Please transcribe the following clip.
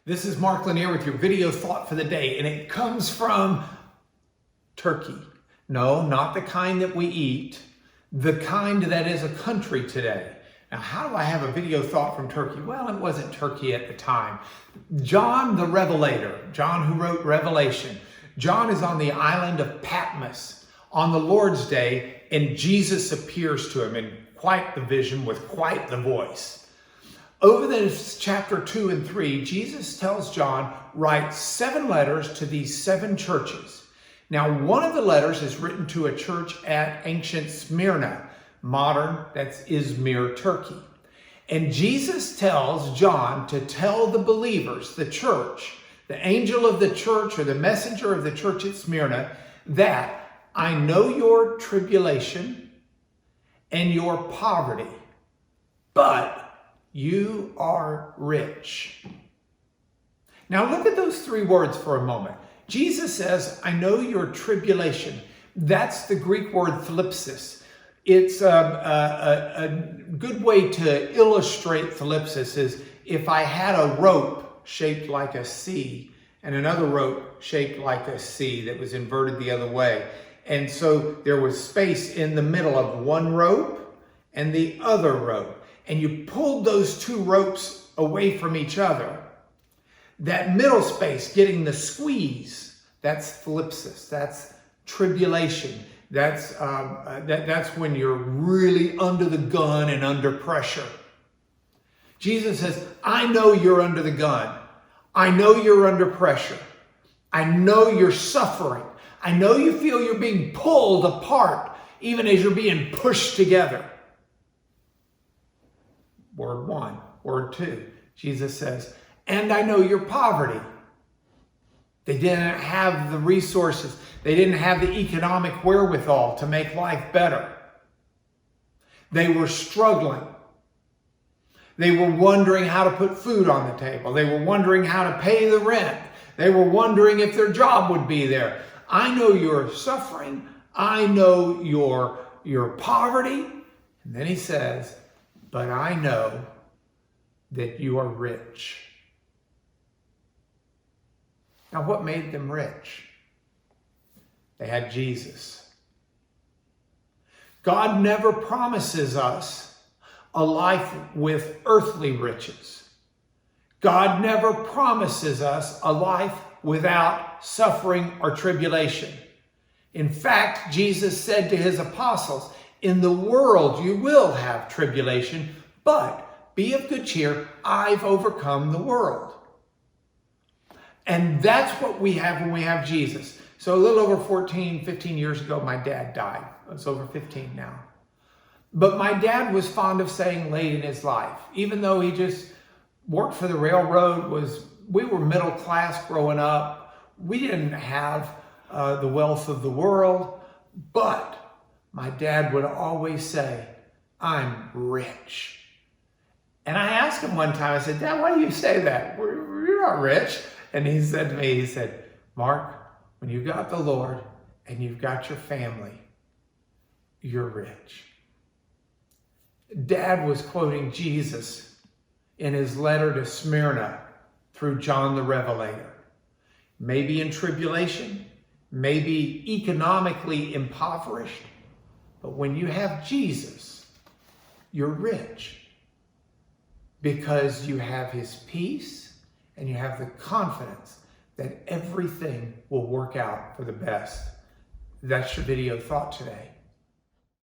This is Mark Lanier with your video thought for the day, and it comes from Turkey. No, not the kind that we eat, the kind that is a country today. Now, how do I have a video thought from Turkey? Well, it wasn't Turkey at the time. John the Revelator, John who wrote Revelation, John is on the island of Patmos on the Lord's Day, and Jesus appears to him in quite the vision with quite the voice. Over this chapter 2 and 3, Jesus tells John, write 7 letters to these 7 churches. Now, one of the letters is written to a church at ancient Smyrna, modern, that's Izmir, Turkey. And Jesus tells John to tell the believers, the church, the angel of the church or the messenger of the church at Smyrna, that I know your tribulation and your poverty, but you are rich. Now look at those 3 words for a moment. Jesus says, I know your tribulation. That's the Greek word thlipsis. It's a good way to illustrate thlipsis is if I had a rope shaped like a C and another rope shaped like a C that was inverted the other way. And so there was space in the middle of one rope and the other rope. And you pulled those 2 ropes away from each other, that middle space getting the squeeze, that's thlipsis, that's tribulation. That's when you're really under the gun and under pressure. Jesus says, I know you're under the gun. I know you're under pressure. I know you're suffering. I know you feel you're being pulled apart, even as you're being pushed together. Word 1. Word 2. Jesus says, and I know your poverty. They didn't have the resources. They didn't have the economic wherewithal to make life better. They were struggling. They were wondering how to put food on the table. They were wondering how to pay the rent. They were wondering if their job would be there. I know your suffering. I know your poverty. And then he says, but I know that you are rich. Now, what made them rich? They had Jesus. God never promises us a life with earthly riches. God never promises us a life without suffering or tribulation. In fact, Jesus said to his apostles, in the world you will have tribulation, but be of good cheer, I've overcome the world. And that's what we have when we have Jesus. So a little over 15 years ago, my dad died. It's over 15 now. But my dad was fond of saying late in his life, even though he just worked for the railroad, we were middle class growing up. We didn't have the wealth of the world, but my dad would always say, I'm rich. And I asked him one time, I said, Dad, why do you say that? You're not rich. And he said to me, he said, Mark, when you've got the Lord and you've got your family, you're rich. Dad was quoting Jesus in his letter to Smyrna through John the Revelator. Maybe in tribulation, maybe economically impoverished, but when you have Jesus, you're rich because you have his peace and you have the confidence that everything will work out for the best. That's your video thought today.